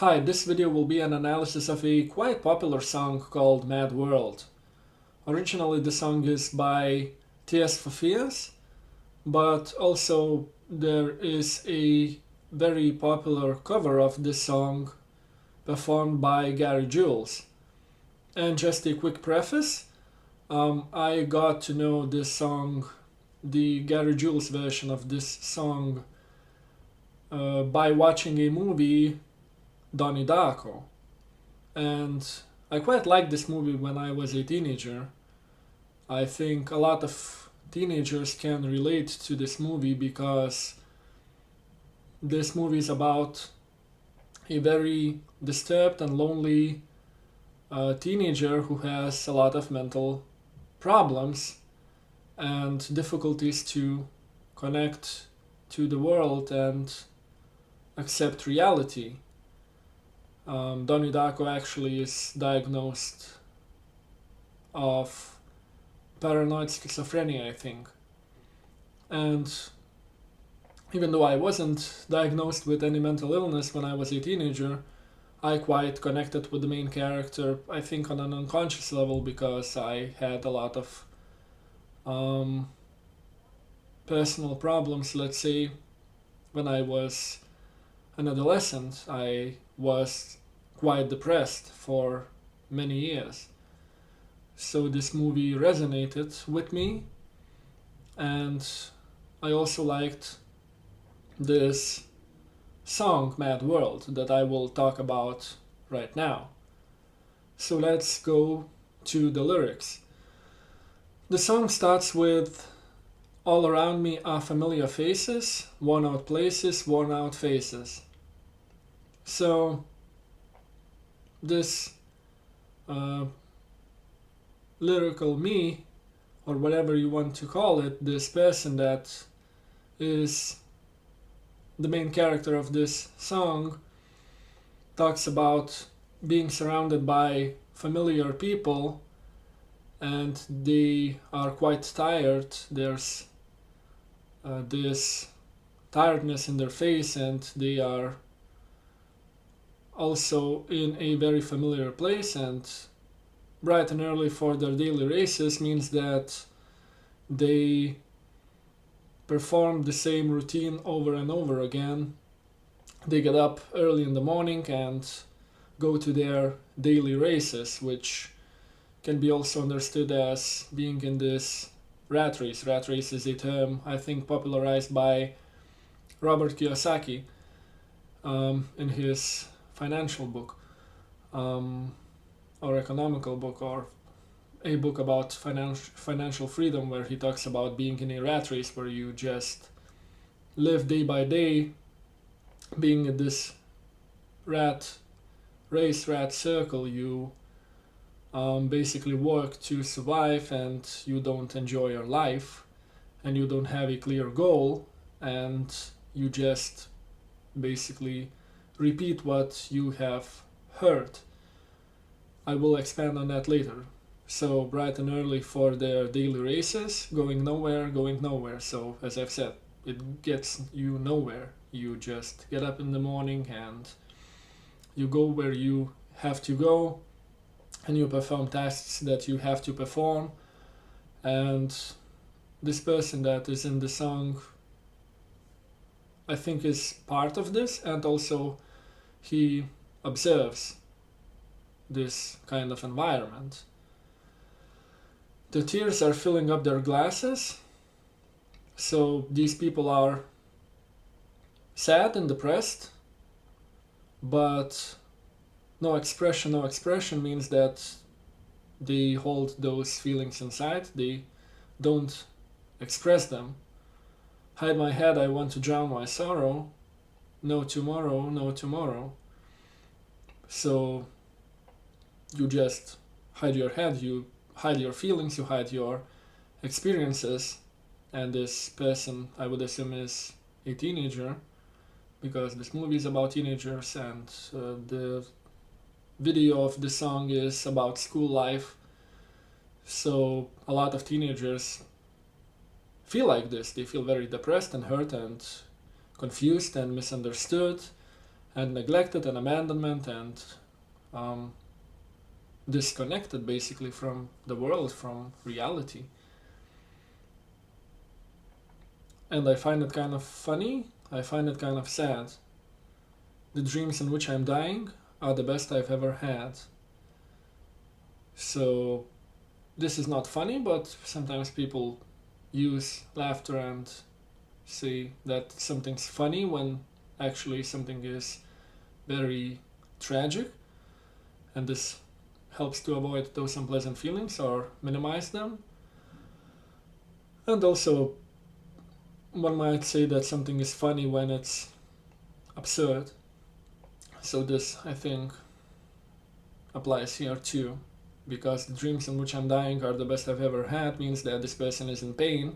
Hi, this video will be an analysis of a quite popular song called Mad World. Originally the song is by T.S. Fafias, but also there is a very popular cover of this song performed by Gary Jules. And just a quick preface, I got to know this song, the Gary Jules version of this song, by watching a movie, Donnie Darko. And I quite liked this movie when I was a teenager. I think a lot of teenagers can relate to this movie because this movie is about a very disturbed and lonely teenager who has a lot of mental problems and difficulties to connect to the world and accept reality. Donnie Darko actually is diagnosed of paranoid schizophrenia, I think. And even though I wasn't diagnosed with any mental illness when I was a teenager, I quite connected with the main character, I think on an unconscious level, because I had a lot of personal problems. Let's say when I was an adolescent, I was quite depressed for many years. So this movie resonated with me, and I also liked this song, Mad World, that I will talk about right now. So let's go to the lyrics. The song starts with "All around me are familiar faces, worn out places, worn out faces." So this lyrical me, or whatever you want to call it, this person that is the main character of this song, talks about being surrounded by familiar people and they are quite tired. There's this tiredness in their face, and they are also in a very familiar place, and bright and early for their daily races means that they perform the same routine over and over again. They get up early in the morning and go to their daily races, which can be also understood as being in this rat race. Rat race is a term, I think, popularized by Robert Kiyosaki in his financial book, or economical book, or a book about financial freedom, where he talks about being in a rat race where you just live day by day, being in this rat race, rat circle. You basically work to survive, and you don't enjoy your life, and you don't have a clear goal, and you just basically repeat what you have heard. I will expand on that later. So bright and early for their daily races, going nowhere, going nowhere. So as I've said, it gets you nowhere. You just get up in the morning and you go where you have to go, and you perform tasks that you have to perform. And this person that is in the song, I think, is part of this, and also he observes this kind of environment. The tears are filling up their glasses. So these people are sad and depressed, but no expression. No expression means that they hold those feelings inside. They don't express them. Hide my head, I want to drown my sorrow. No tomorrow, no tomorrow. So you just hide your head, you hide your feelings, you hide your experiences. And this person, I would assume, is a teenager, because this movie is about teenagers, and the video of the song is about school life. So a lot of teenagers feel like this. They feel very depressed and hurt and confused and misunderstood, and neglected and abandonment and disconnected basically from the world, from reality. And I find it kind of funny, I find it kind of sad. The dreams in which I'm dying are the best I've ever had. So this is not funny, but sometimes people use laughter and say that something's funny when actually something is very tragic, and this helps to avoid those unpleasant feelings or minimize them. And also, one might say that something is funny when it's absurd. So this, I think, applies here too, because the dreams in which I'm dying are the best I've ever had means that this person is in pain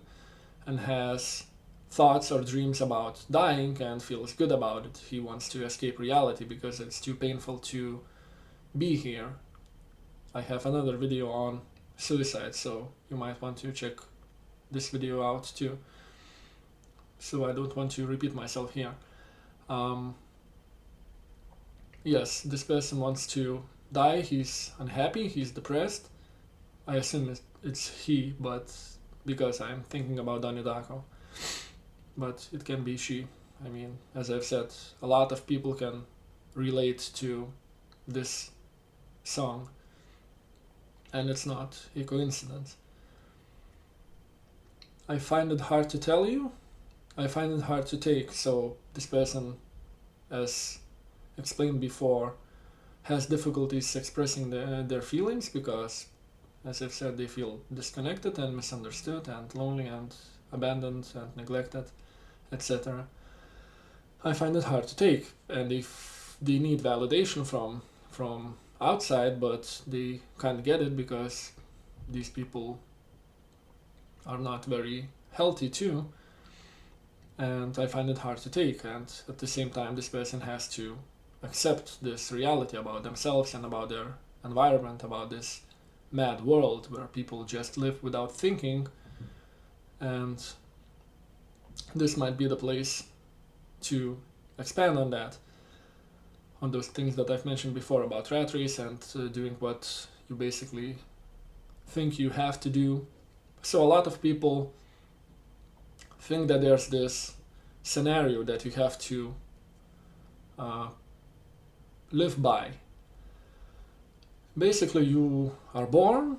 and has thoughts or dreams about dying and feels good about it. He wants to escape reality because it's too painful to be here. I have another video on suicide, so you might want to check this video out too. So I don't want to repeat myself here. Yes, this person wants to die, he's unhappy, he's depressed. I assume it's he, but because I'm thinking about Donnie Darko. But it can be she. I mean, as I've said, a lot of people can relate to this song, and it's not a coincidence. I find it hard to tell you, I find it hard to take. So this person, as explained before, has difficulties expressing their feelings because, as I've said, they feel disconnected and misunderstood and lonely and abandoned and neglected, etc. I find it hard to take, and if they need validation from outside, but they can't get it because these people are not very healthy too, and I find it hard to take. And at the same time, this person has to accept this reality about themselves and about their environment, about this mad world where people just live without thinking. And this might be the place to expand on that, on those things that I've mentioned before about rat race and doing what you basically think you have to do. So a lot of people think that there's this scenario that you have to live by. Basically, you are born,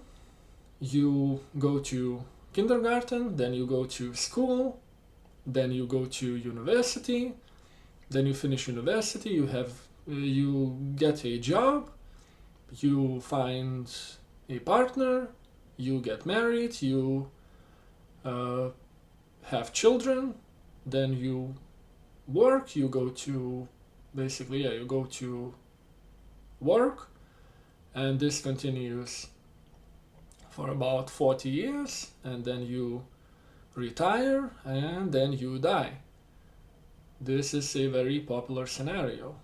you go to kindergarten, then you go to school, then you go to university, then you finish university, you get a job, you find a partner, you get married, you have children, then you work, you go to work, and this continues for about 40 years, and then you retire, and then you die. This is a very popular scenario.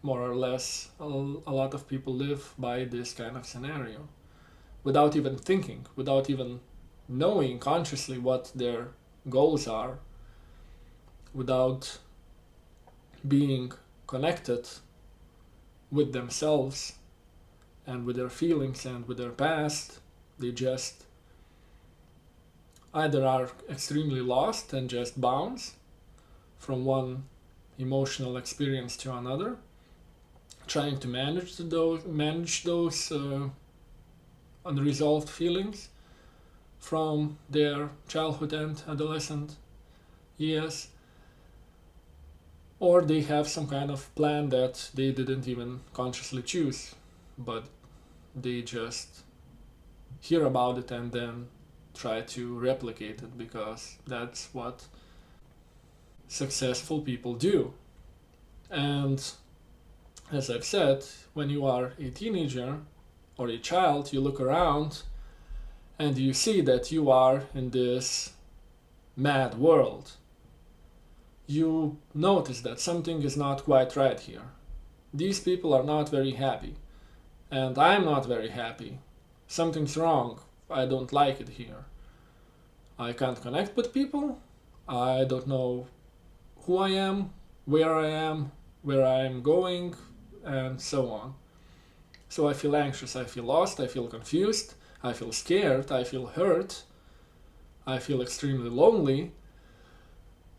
More or less, a lot of people live by this kind of scenario without even thinking, without even knowing consciously what their goals are, without being connected with themselves and with their feelings and with their past. They just either are extremely lost and just bounce from one emotional experience to another, trying to manage those unresolved feelings from their childhood and adolescent years, or they have some kind of plan that they didn't even consciously choose, but they just hear about it and then try to replicate it because that's what successful people do. And as I've said, when you are a teenager or a child, you look around and you see that you are in this mad world. You notice that something is not quite right here. These people are not very happy, and I'm not very happy. Something's wrong. I don't like it here. I can't connect with people. I don't know who I am, where I am, where I'm going, and so on. So I feel anxious, I feel lost, I feel confused, I feel scared, I feel hurt, I feel extremely lonely,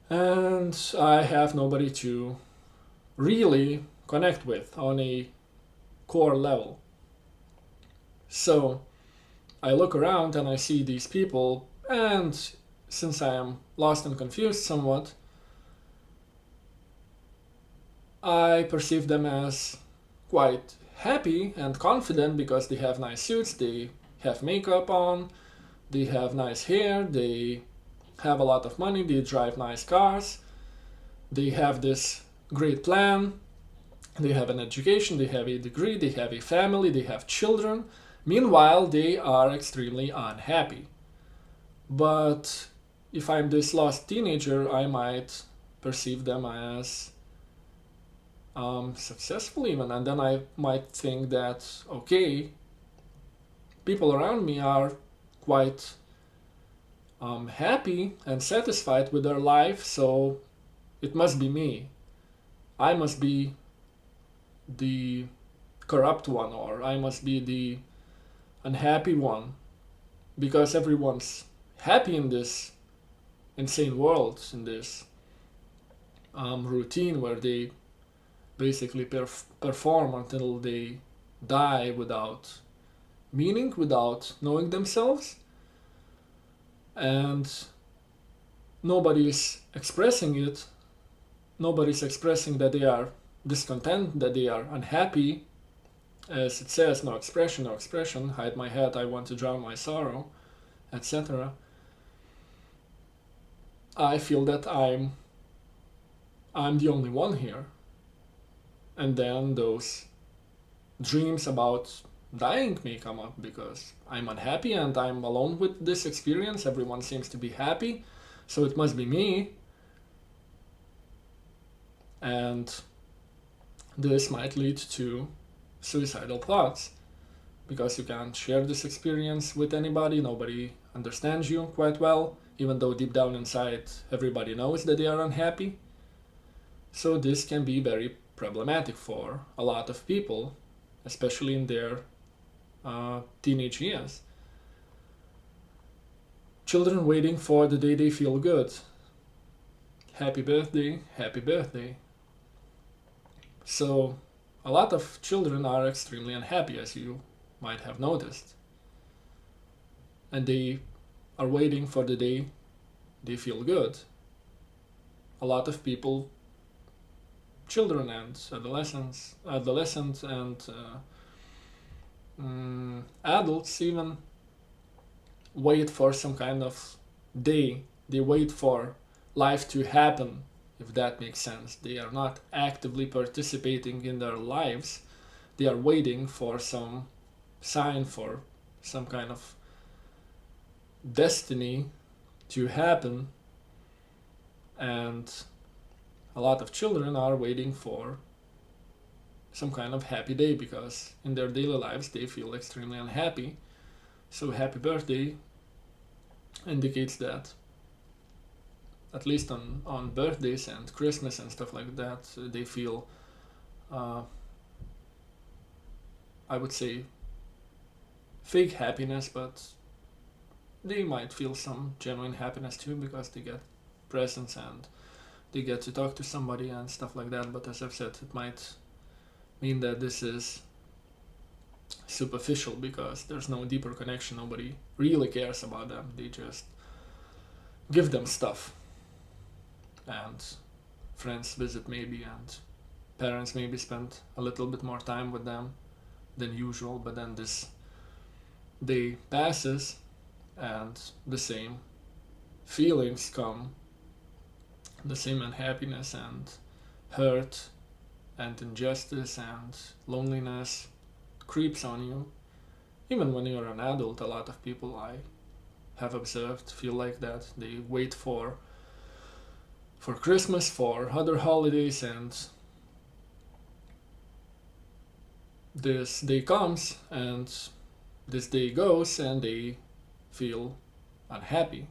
and I have nobody to really connect with on a core level. So I look around and I see these people, and since I am lost and confused somewhat, I perceive them as quite happy and confident because they have nice suits, they have makeup on, they have nice hair, they have a lot of money, they drive nice cars, they have this great plan, they have an education, they have a degree, they have a family, they have children. Meanwhile, they are extremely unhappy. But if I'm this lost teenager, I might perceive them as successful even, and then I might think that, okay, people around me are quite happy and satisfied with their life, so it must be me. I must be the corrupt one, or I must be the unhappy one, because everyone's happy in this insane world, in this routine where they basically perform until they die without meaning, without knowing themselves, and nobody's expressing it. Nobody's expressing that they are discontent, that they are unhappy. As it says, no expression, no expression, hide my head, I want to drown my sorrow, etc. I feel that I'm the only one here. And then those dreams about dying may come up because I'm unhappy and I'm alone with this experience. Everyone seems to be happy, so it must be me. And this might lead to suicidal thoughts because you can't share this experience with anybody. Nobody understands you quite well, even though deep down inside everybody knows that they are unhappy. So this can be very problematic for a lot of people, especially in their teenage years. Children waiting for the day they feel good. Happy birthday, happy birthday. So a lot of children are extremely unhappy, as you might have noticed. And they are waiting for the day they feel good. A lot of people, children and adolescents and adults even, wait for some kind of day. They wait for life to happen, if that makes sense. They are not actively participating in their lives. They are waiting for some sign, for some kind of destiny to happen. And a lot of children are waiting for some kind of happy day because in their daily lives they feel extremely unhappy. So happy birthday indicates that, at least on birthdays and Christmas and stuff like that, they feel, I would say, fake happiness, but they might feel some genuine happiness too because they get presents and they get to talk to somebody and stuff like that. But as I've said, it might mean that this is superficial because there's no deeper connection. Nobody really cares about them. They just give them stuff, and friends visit maybe, and parents maybe spend a little bit more time with them than usual. But then this day passes and the same feelings come, the same unhappiness and hurt and injustice and loneliness creeps on you. Even when you're an adult, a lot of people I have observed feel like that. They wait for Christmas, for other holidays, and this day comes and this day goes and they feel unhappy.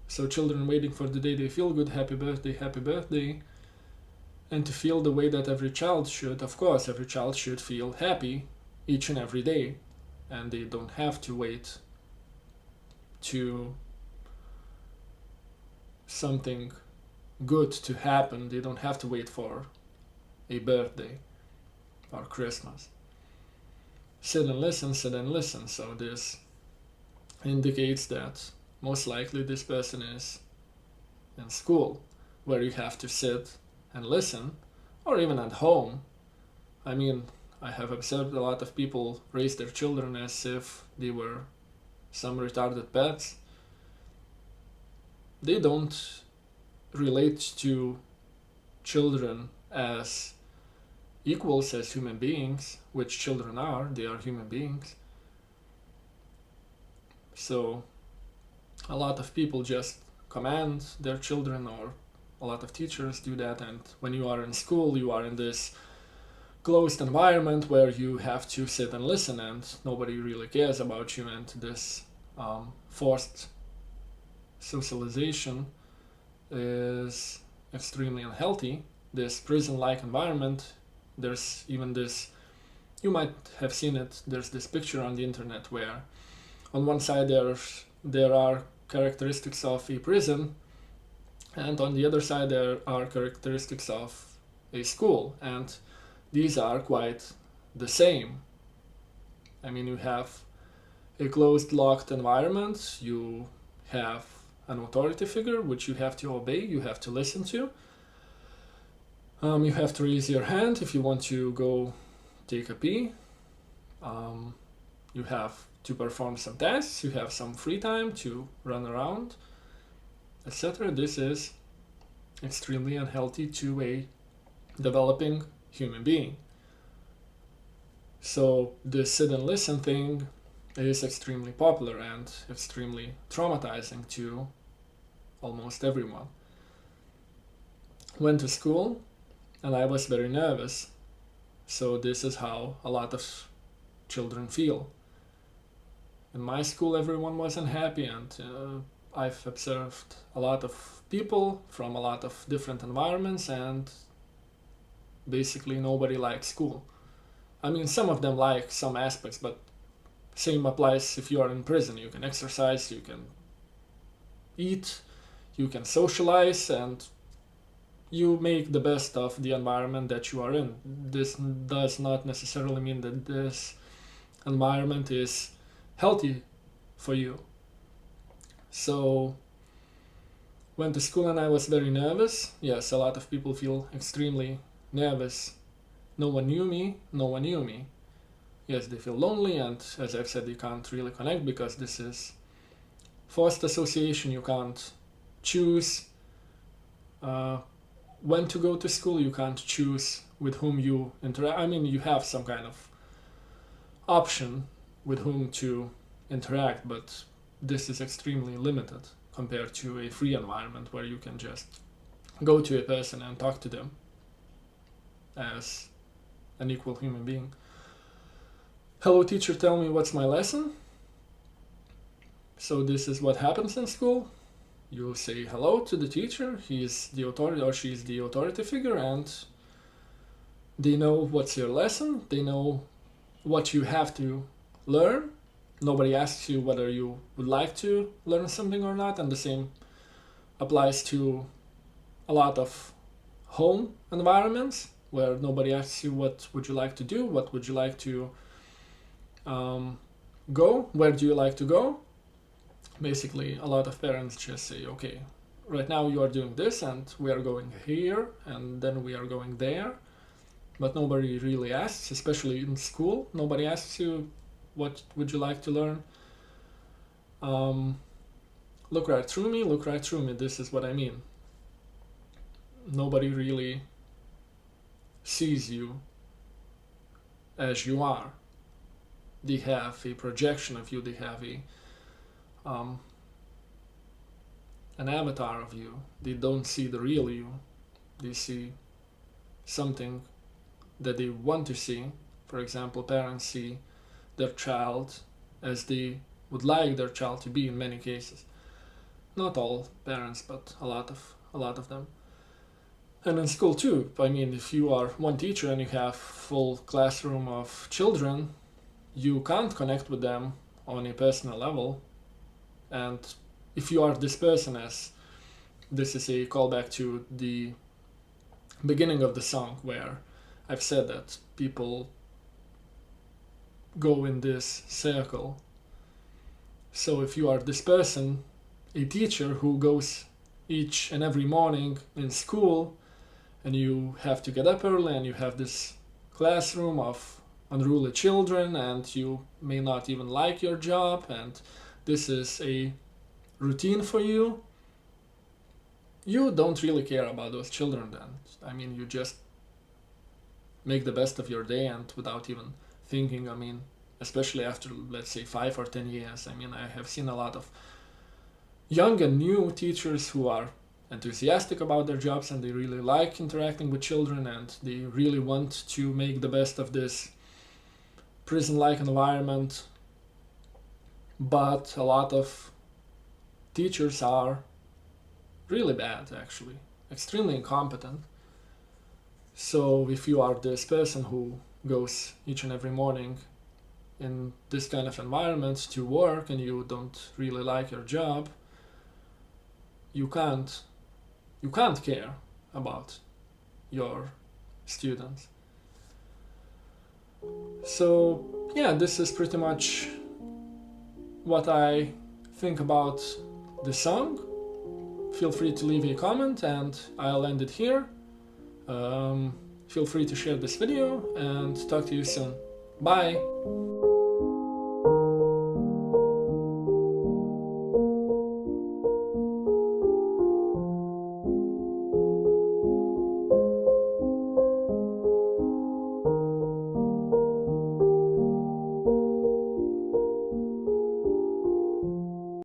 So children waiting for the day they feel good, happy birthday, and to feel the way that every child should. Of course, every child should feel happy each and every day, and they don't have to wait to something good to happen. They don't have to wait for a birthday or Christmas. Sit and listen, sit and listen. So this indicates that most likely this person is in school, where you have to sit and listen, or even at home. I mean, I have observed a lot of people raise their children as if they were some retarded pets. They don't relate to children as equals, as human beings, which children are. They are human beings. So a lot of people just command their children, or a lot of teachers do that, and when you are in school, you are in this closed environment where you have to sit and listen, and nobody really cares about you, and this forced socialization is extremely unhealthy. This prison-like environment, there's even this, you might have seen it, there's this picture on the internet where on one side there are characteristics of a prison, and on the other side there are characteristics of a school, and these are quite the same. I mean, you have a closed, locked environment, you have an authority figure which you have to obey, you have to listen to. You have to raise your hand if you want to go take a pee. You have to perform some tasks, you have some free time to run around, etc. This is extremely unhealthy to a developing human being. So the sit and listen thing is extremely popular and extremely traumatizing to almost everyone. Went to school and I was very nervous. So this is how a lot of children feel. In my school, everyone was unhappy, and I've observed a lot of people from a lot of different environments, and basically nobody likes school. I mean, some of them like some aspects, but same applies if you are in prison. You can exercise, you can eat, you can socialize, and you make the best of the environment that you are in. This does not necessarily mean that this environment is healthy for you. So went to school and I was very nervous. Yes, a lot of people feel extremely nervous. No one knew me. Yes, they feel lonely, and as I've said, you can't really connect because this is forced association. You can't choose when to go to school. You can't choose with whom you interact. I mean, you have some kind of option with whom to interact, but this is extremely limited compared to a free environment where you can just go to a person and talk to them as an equal human being. Hello teacher, tell me what's my lesson. So this is what happens in school. You say hello to the teacher, he is the authority or she is the authority figure, and they know what's your lesson, they know what you have to learn. Nobody asks you whether you would like to learn something or not, and the same applies to a lot of home environments where nobody asks you what would you like to do, what would you like to go, where do you like to go. Basically, a lot of parents just say, okay, right now you are doing this and we are going here and then we are going there, but nobody really asks, especially in school, nobody asks you what would you like to learn. Look right through me, this is what I mean. Nobody really sees you as you are. They have a projection of you, they have an avatar of you. They don't see the real you. They see something that they want to see. For example, parents see their child as they would like their child to be in many cases. not all parents, but a lot of them. And in school too. I mean, if you are one teacher and you have full classroom of children, you can't connect with them on a personal level. And if you are this person, as this is a callback to the beginning of the song where I've said that people go in this circle. So if you are this person, a teacher who goes each and every morning in school, and you have to get up early and you have this classroom of unruly children and you may not even like your job and this is a routine for you, you don't really care about those children then. I mean, you just make the best of your day and without even thinking. I mean, especially after, let's say, 5 or 10 years. I mean, I have seen a lot of young and new teachers who are enthusiastic about their jobs and they really like interacting with children and they really want to make the best of this prison-like environment. But a lot of teachers are really bad, actually, extremely incompetent. So if you are this person who goes each and every morning in this kind of environment to work and you don't really like your job, you can't care about your students. So yeah, this is pretty much what I think about the song. Feel free to leave a comment and I'll end it here. Feel free to share this video and talk to you soon. Bye!